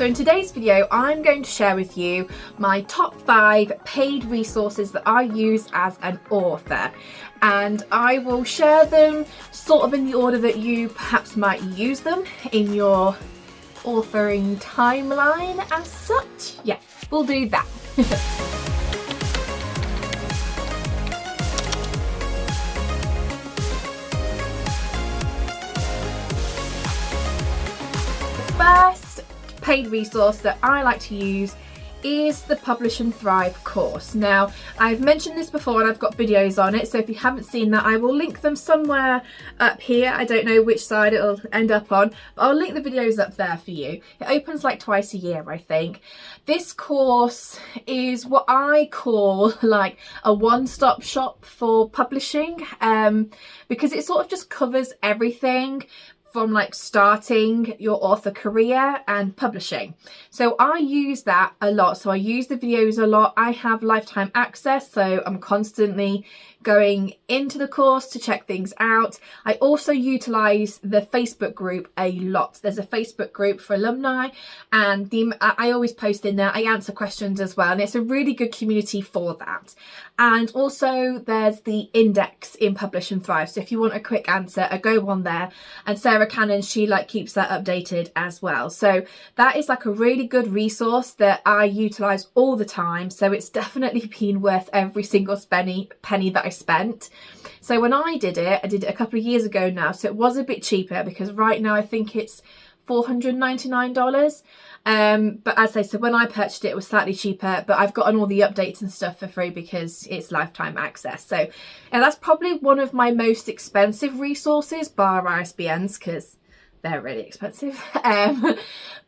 So in today's video, I'm going to share with you my top 5 paid resources that I use as an author. And I will share them sort of in the order that you perhaps might use them in your authoring timeline as such. Yeah, we'll do that. First paid resource that I like to use is the Publish and Thrive course. Now, I've mentioned this before and I've got videos on it, so if you haven't seen that, I will link them somewhere up here. I don't know which side it'll end up on, but I'll link the videos up there for you. It opens like twice a year, I think. This course is what I call like a one-stop shop for publishing, because it sort of just covers everything from like starting your author career and publishing. So I use that a lot. So I use the videos a lot. I have lifetime access, so I'm constantly going into the course to check things out. I also utilize the Facebook group a lot. There's a Facebook group for alumni, and I always post in there. I answer questions as well, and it's a really good community for that. And also there's the index in Publish and Thrive. So if you want a quick answer, I go on there, and Sarah Cannon, she like keeps that updated as well. So that is like a really good resource that I utilize all the time. So it's definitely been worth every single penny that I spent. So when I did it a couple of years ago now, so it was a bit cheaper, because right now I think it's $499. But as I said, when I purchased it, it was slightly cheaper, but I've gotten all the updates and stuff for free because it's lifetime access. So, and that's probably one of my most expensive resources, bar ISBNs, because they're really expensive.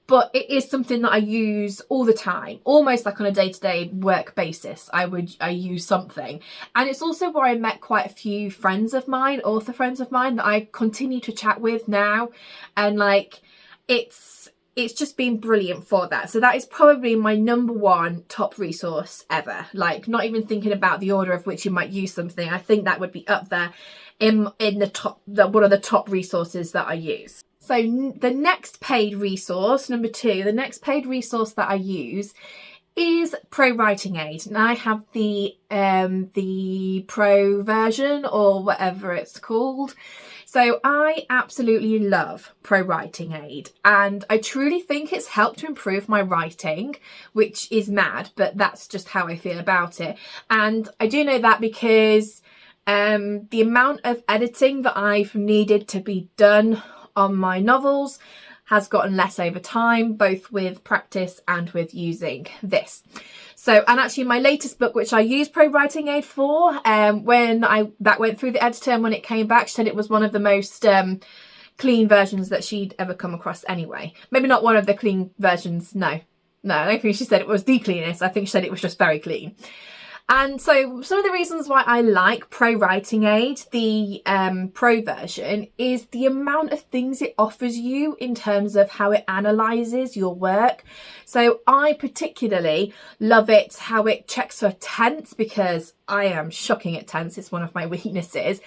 But it is something that I use all the time, almost like on a day-to-day work basis. I use something. And it's also where I met quite a few friends of mine, author friends of mine, that I continue to chat with now. And like, it's just been brilliant for that. So that is probably my number one top resource ever. Like, not even thinking about the order of which you might use something. I think that would be up there in the top, one of the top resources that I use. So the next paid resource, number 2, the next paid resource that I use is Pro Writing Aid. And I have the Pro version, or whatever it's called. So I absolutely love Pro Writing Aid, and I truly think it's helped to improve my writing, which is mad, but that's just how I feel about it. And I do know that because the amount of editing that I've needed to be done on my novels has gotten less over time, both with practice and with using this. So, and actually my latest book, which I used Pro Writing Aid for, when that went through the editor, and when it came back, she said it was one of the most clean versions that she'd ever come across anyway. Maybe not one of the clean versions, no, I don't think she said it was the cleanest. I think she said it was just very clean. And so some of the reasons why I like Pro Writing Aid, the Pro version, is the amount of things it offers you in terms of how it analyses your work. So I particularly love it, how it checks for tense, because I am shocking at tense. It's one of my weaknesses.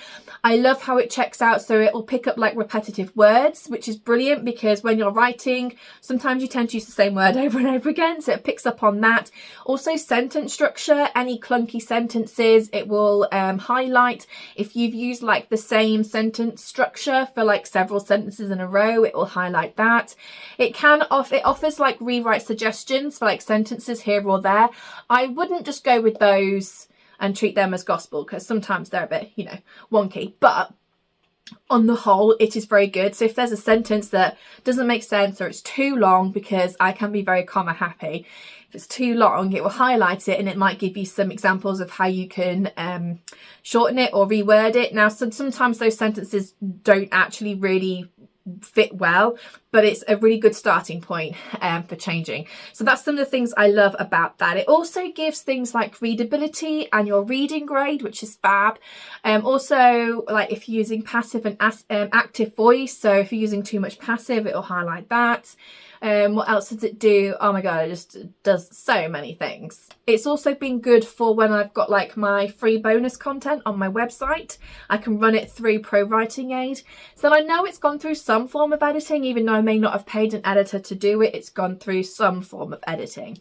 I love how it checks out, so it will pick up like repetitive words, which is brilliant, because when you're writing, sometimes you tend to use the same word over and over again, so it picks up on that. Also sentence structure, any clunky sentences, it will highlight. If you've used like the same sentence structure for like several sentences in a row, it will highlight that. It offers like rewrite suggestions for like sentences here or there. I wouldn't just go with those and treat them as gospel, because sometimes they're a bit, wonky, but on the whole it is very good. So if there's a sentence that doesn't make sense, or it's too long, because I can be very comma happy, if it's too long it will highlight it, and it might give you some examples of how you can shorten it or reword it. Now sometimes those sentences don't actually really fit well, but it's a really good starting point for changing. So that's some of the things I love about that. It also gives things like readability and your reading grade, which is fab. Also, like if you're using passive and active voice, so if you're using too much passive, it will highlight that. What else does it do? Oh my god, it just does so many things. It's also been good for when I've got like my free bonus content on my website. I can run it through Pro Writing Aid. So I know it's gone through some form of editing, even though I may not have paid an editor to do it, it's gone through some form of editing.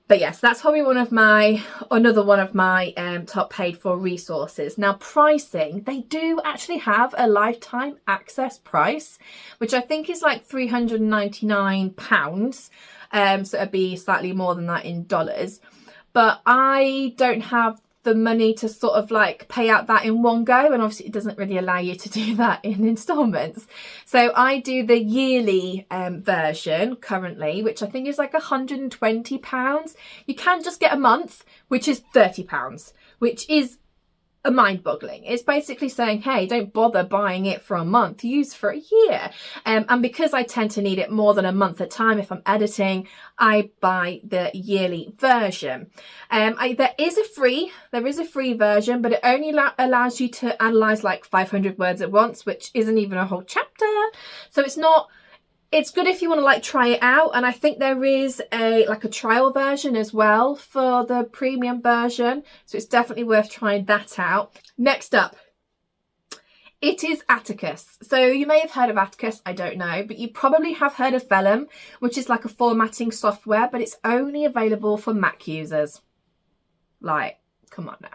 But yes, that's probably another one of my top paid for resources. Now pricing, they do actually have a lifetime access price, which I think is like £399. So it'd be slightly more than that in dollars. But I don't have the money to sort of like pay out that in one go, and obviously it doesn't really allow you to do that in installments. So I do the yearly version currently, which I think is like £120. You can just get a month, which is £30, which is a mind-boggling. It's basically saying, hey, don't bother buying it for a month, use for a year. And because I tend to need it more than a month at a time if I'm editing, I buy the yearly version. There is a free version, but it only allows you to analyze like 500 words at once, which isn't even a whole chapter. So it's good if you want to like try it out, and I think there is a trial version as well for the premium version, so it's definitely worth trying that out. Next up, it is Atticus. So you may have heard of Atticus, I don't know, but you probably have heard of Vellum, which is like a formatting software, but it's only available for Mac users. Like, come on now.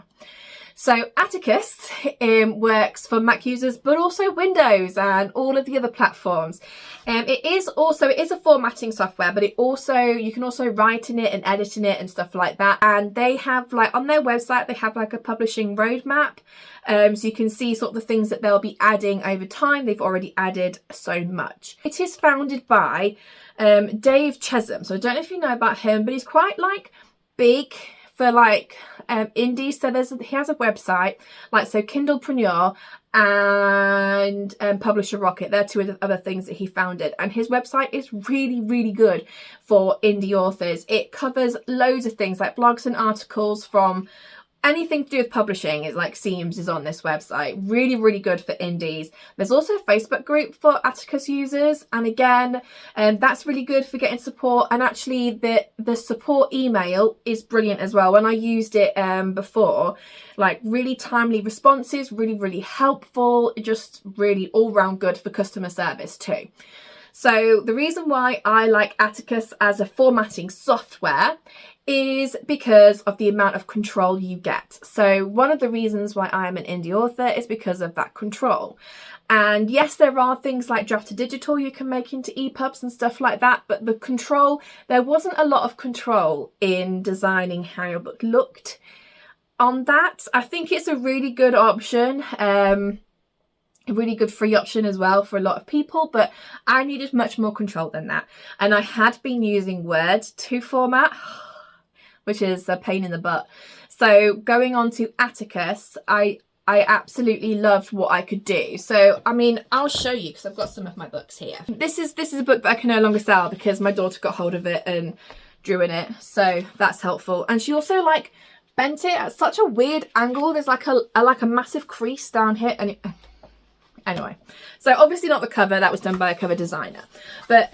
So Atticus works for Mac users, but also Windows and all of the other platforms. It is a formatting software, but you can also write in it and edit in it and stuff like that. And they have like on their website, they have like a publishing roadmap. So you can see sort of the things that they'll be adding over time. They've already added so much. It is founded by Dave Chesham. So I don't know if you know about him, but he's quite like big for like indies. So he has a website, like so Kindlepreneur and Publisher Rocket. They're two of the other things that he founded, and his website is really, really good for indie authors. It covers loads of things like blogs and articles from anything to do with publishing. Is like Seams is on this website. Really, really good for indies. There's also a Facebook group for Atticus users, and again, that's really good for getting support. And actually the support email is brilliant as well. When I used it before, like really timely responses, really, really helpful, just really all round good for customer service too. So the reason why I like Atticus as a formatting software is because of the amount of control you get. So one of the reasons why I am an indie author is because of that control. And yes, there are things like draft to digital you can make into EPUBs and stuff like that, but the control, there wasn't a lot of control in designing how your book looked on that. I think it's a really good option. A really good free option as well for a lot of people, but I needed much more control than that. And I had been using Word to format, which is a pain in the butt. So going on to Atticus, I absolutely loved what I could do. So, I mean, I'll show you because I've got some of my books here. This is a book that I can no longer sell because my daughter got hold of it and drew in it. So that's helpful. And she also like bent it at such a weird angle. There's like a massive crease down here, and anyway, so obviously not the cover, that was done by a cover designer. But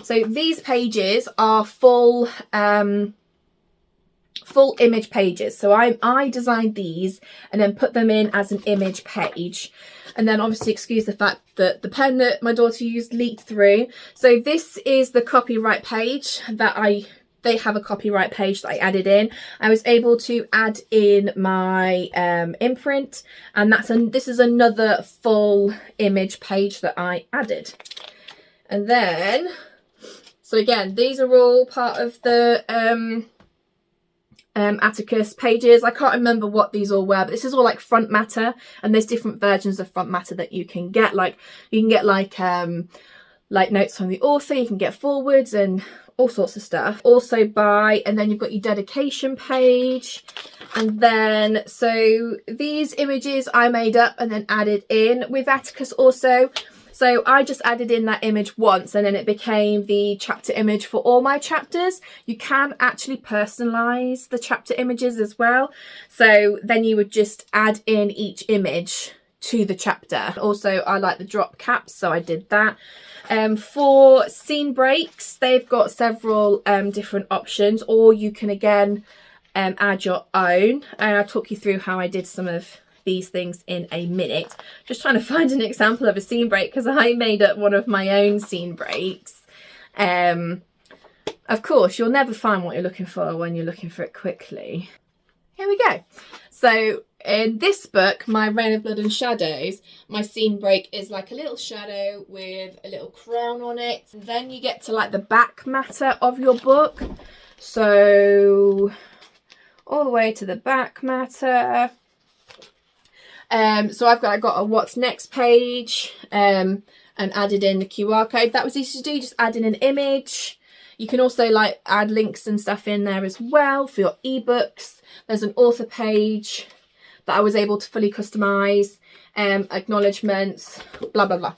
so these pages are full image pages. So I designed these and then put them in as an image page. And then obviously excuse the fact that the pen that my daughter used leaked through. So this is the copyright page that they have a copyright page that I added in. I was able to add in my imprint, and this is another full image page that I added. And then, so again, these are all part of the Atticus pages. I can't remember what these all were, but this is all like front matter, and there's different versions of front matter that you can get. Like you can get like notes from the author, you can get forwards and all sorts of stuff. Also and then you've got your dedication page, and then so these images I made up and then added in with Atticus also. So I just added in that image once, and then it became the chapter image for all my chapters. You can actually personalize the chapter images as well. So then you would just add in each image to the chapter. Also, I like the drop caps, so I did that. For scene breaks, they've got several different options, or you can again add your own, and I'll talk you through how I did some of these things in a minute. Just trying to find an example of a scene break because I made up one of my own scene breaks. Of course, you'll never find what you're looking for when you're looking for it quickly. Here we go. So in this book, my Reign of Blood and Shadows, my scene break is like a little shadow with a little crown on it. And then you get to like the back matter of your book. So all the way to the back matter. So I got a what's next page and added in the QR code. That was easy to do, just add in an image. You can also like add links and stuff in there as well for your ebooks. There's an author page that I was able to fully customize, acknowledgements, blah blah blah.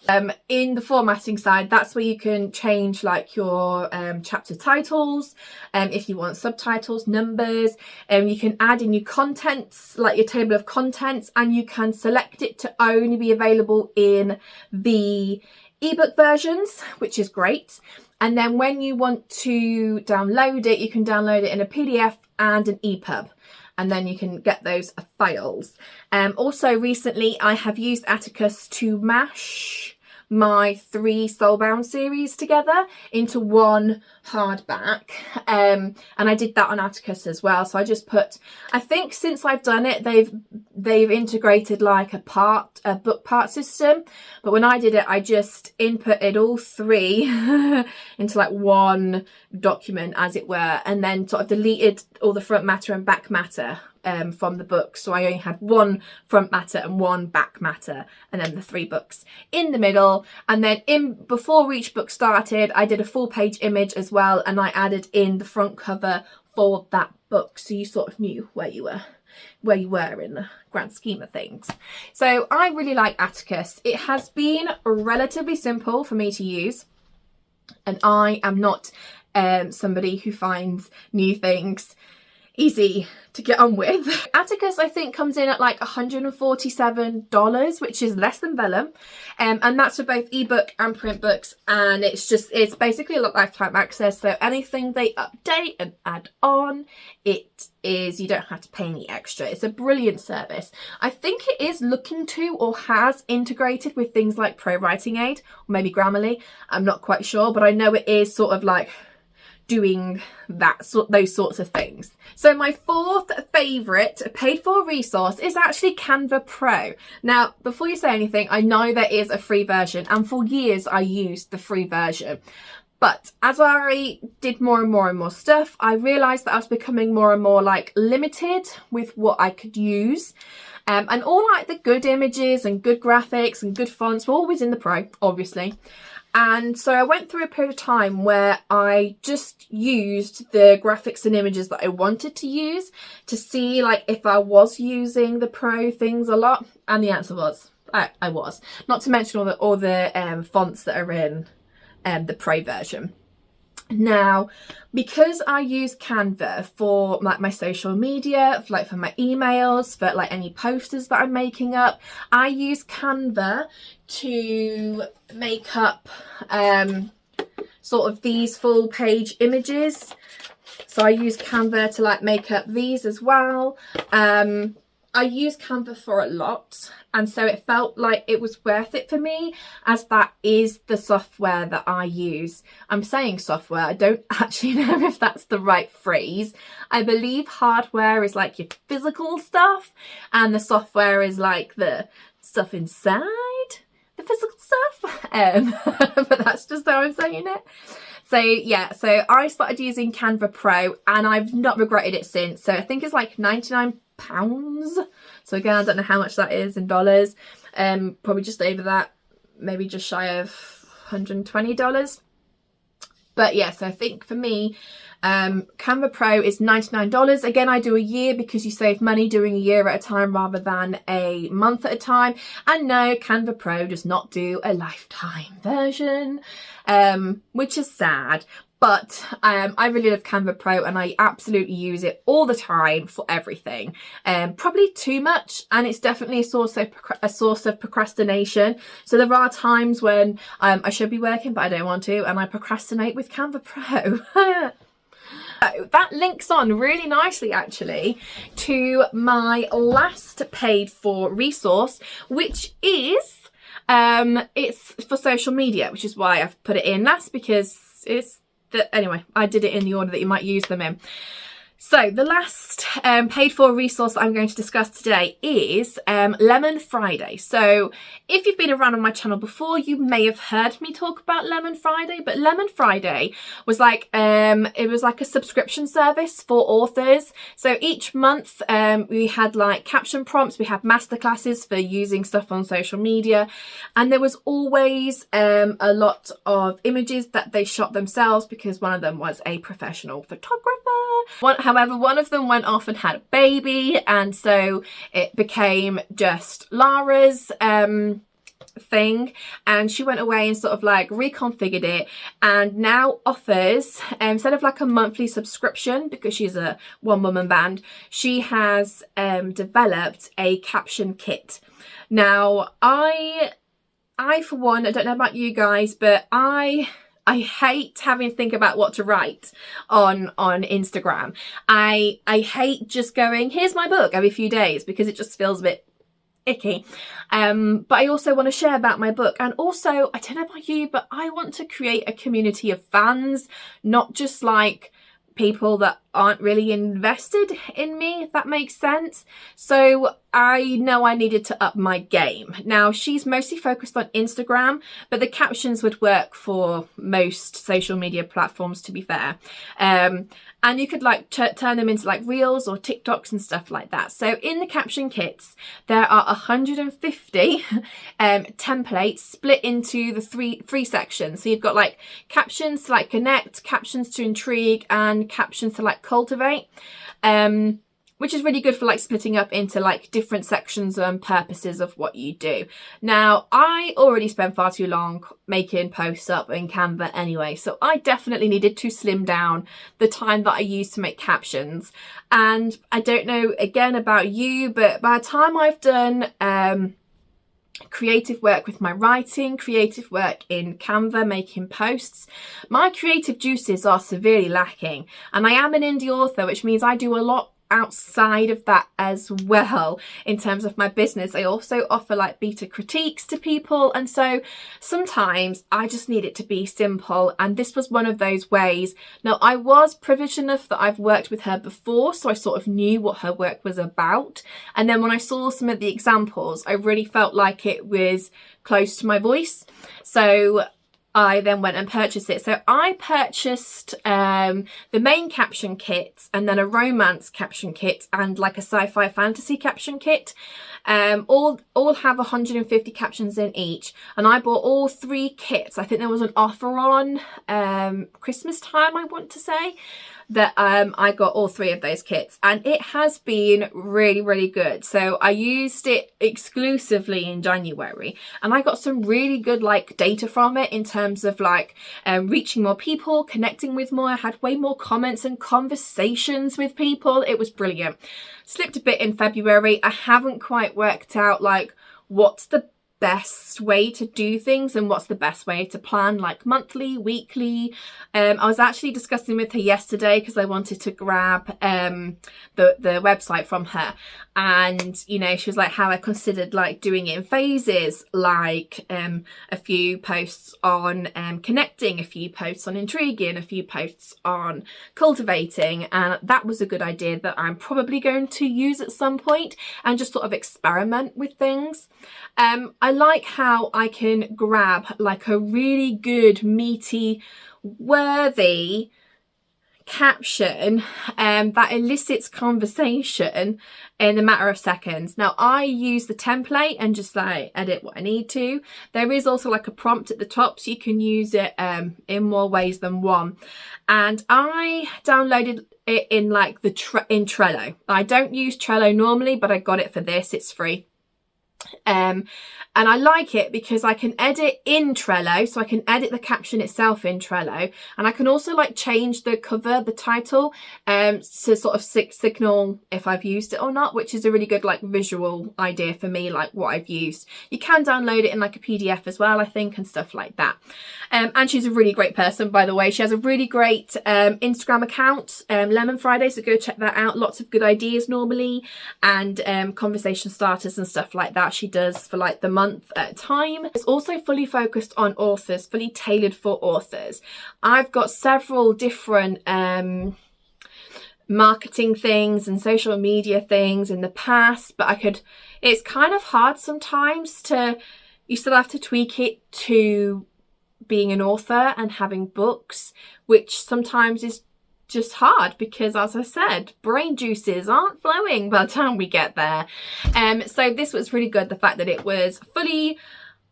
In the formatting side, that's where you can change like your chapter titles, if you want subtitles, numbers. You can add in your contents, like your table of contents, and you can select it to only be available in the ebook versions, which is great. And then when you want to download it, you can download it in a PDF and an EPUB. And then you can get those files. Also recently I have used Atticus to mash my 3 Soulbound series together into one hardback, and I did that on Atticus as well. So I just put, I think since I've done it, they've integrated like a book part system, but when I did it, I just inputted all 3 into like one document, as it were, and then sort of deleted all the front matter and back matter from the book. So I only had 1 front matter and 1 back matter, and then the 3 books in the middle. And then before each book started, I did a full page image as well, and I added in the front cover for that book, so you sort of knew where you were in the grand scheme of things. So I really like Atticus. It has been relatively simple for me to use, and I am not somebody who finds new things easy to get on with. Atticus I think comes in at like $147, which is less than Vellum, and that's for both ebook and print books, and it's basically a lifetime access, so anything they update and add on, you don't have to pay any extra. It's a brilliant service. I think it is looking to, or has integrated with things like Pro Writing Aid or maybe Grammarly. I'm not quite sure, but I know it is sort of like doing those sorts of things. So my 4th favourite paid for resource is actually Canva Pro. Now, before you say anything, I know there is a free version, and for years I used the free version. But as I did more and more stuff, I realised that I was becoming more and more like limited with what I could use. And all like the good images and good graphics and good fonts were always in the Pro, obviously. And so I went through a period of time where I just used the graphics and images that I wanted to use to see like if I was using the Pro things a lot. And the answer was I was. Not to mention all the fonts that are in the Pro version. Now, because I use Canva for like my social media, for my emails, for like any posters that I'm making up, I use Canva to make up sort of these full page images. So I use Canva to like make up these as well. I use Canva for a lot, and so it felt like it was worth it for me, as that is the software that I use. I'm saying software, I don't actually know if that's the right phrase. I believe hardware is like your physical stuff, and the software is like the stuff inside the physical stuff. But that's just how I'm saying it. So yeah, so I started using Canva Pro, and I've not regretted it since. So I think it's like £99. So again, I don't know how much that is in dollars. Probably just over that, maybe just shy of $120. But yeah, so I think for me, Canva Pro is $99. Again, I do a year because you save money doing a year at a time rather than a month at a time. And no, Canva Pro does not do a lifetime version, which is sad. But I really love Canva Pro, and I absolutely use it all the time for everything. Probably too much, and it's definitely a source of procrastination. So there are times when I should be working, but I don't want to, and I procrastinate with Canva Pro. So that links on really nicely actually to my last paid for resource, which is it's for social media, which is why I've put it in last, because anyway, I did it in the order that you might use them in. So the last paid for resource that I'm going to discuss today is Lemon Friday. So if you've been around on my channel before, you may have heard me talk about Lemon Friday, but Lemon Friday was like, it was like a subscription service for authors. So each month we had like caption prompts, we had masterclasses for using stuff on social media, and there was always a lot of images that they shot themselves, because one of them was a professional photographer. However, one of them went off and had a baby, and so it became just Lara's thing, and she went away and sort of like reconfigured it, and now offers, instead of like a monthly subscription, because she's a one-woman band, she has developed a caption kit. Now I for one, I don't know about you guys, but I hate having to think about what to write on Instagram. I hate just going, here's my book every few days, because it just feels a bit icky. But I also want to share about my book, and also, I don't know about you, but I want to create a community of fans, not just like people that aren't really invested in me, if that makes sense. So I know I needed to up my game. Now, she's mostly focused on Instagram, but the captions would work for most social media platforms, to be fair. And you could like turn them into like reels or TikToks and stuff like that. So in the caption kits, there are 150 templates split into the three sections. So you've got like captions to like connect, captions to intrigue, and captions to like cultivate. Which is really good for like splitting up into like different sections and purposes of what you do. Now, I already spent far too long making posts up in Canva anyway, so I definitely needed to slim down the time that I use to make captions. And I don't know again about you, but by the time I've done creative work with my writing, creative work in Canva, making posts, my creative juices are severely lacking. And I am an indie author, which means I do a lot outside of that as well in terms of my business. I also offer like beta critiques to people, and so sometimes I just need it to be simple, and this was one of those ways. Now, I was privileged enough that I've worked with her before, so I sort of knew what her work was about, and then when I saw some of the examples, I really felt like it was close to my voice, so I then went and purchased it. So I purchased the main caption kit, and then a romance caption kit, and like a sci-fi fantasy caption kit. All have 150 captions in each, and I bought all three kits. I think there was an offer on Christmas time, I want to say, that I got all three of those kits, and it has been really, really good. So I used it exclusively in January, and I got some really good like data from it in terms of like reaching more people, connecting with more. I had way more comments and conversations with people. It was brilliant. Slipped a bit in February. I haven't quite worked out like what's the best way to do things and what's the best way to plan, like monthly, weekly. I was actually discussing with her yesterday because I wanted to grab the website from her, and you know, she was like how I considered like doing it in phases, like a few posts on connecting, a few posts on intriguing, a few posts on cultivating, and that was a good idea that I'm probably going to use at some point and just sort of experiment with things. I like how I can grab like a really good, meaty, worthy caption that elicits conversation in a matter of seconds. Now, I use the template and just like edit what I need to. There is also like a prompt at the top, so you can use it in more ways than one. And I downloaded it in like in Trello. I don't use Trello normally, but I got it for this. It's free. And I like it because I can edit in Trello, so I can edit the caption itself in Trello, and I can also like change the cover, the title, to sort of signal if I've used it or not, which is a really good like visual idea for me, like what I've used. You can download it in like a PDF as well, I think, and stuff like that. And she's a really great person, by the way. She has a really great Instagram account, Lemon Friday, so go check that out. Lots of good ideas normally, and conversation starters and stuff like that she does for like the month at a time. It's also fully focused on authors, fully tailored for authors. I've got several different marketing things and social media things in the past, but it's kind of hard sometimes you still have to tweak it to being an author and having books, which sometimes is just hard because, as I said, brain juices aren't flowing by the time we get there. So this was really good, the fact that it was fully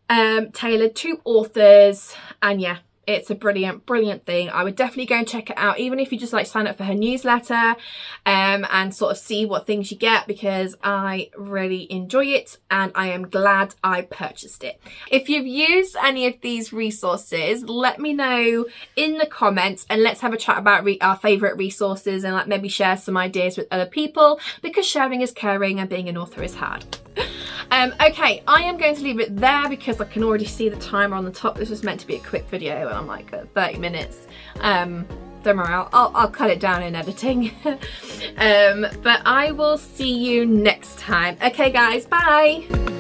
tailored to authors, and yeah, it's a brilliant thing. I would definitely go and check it out, even if you just like sign up for her newsletter and sort of see what things you get, because I really enjoy it and I am glad I purchased it. If you've used any of these resources, let me know in the comments and let's have a chat about our favourite resources, and like maybe share some ideas with other people, because sharing is caring and being an author is hard. Okay, I am going to leave it there because I can already see the timer on the top. This was meant to be a quick video and I'm like at 30 minutes. Don't worry, I'll cut it down in editing. But I will see you next time. Okay guys, bye!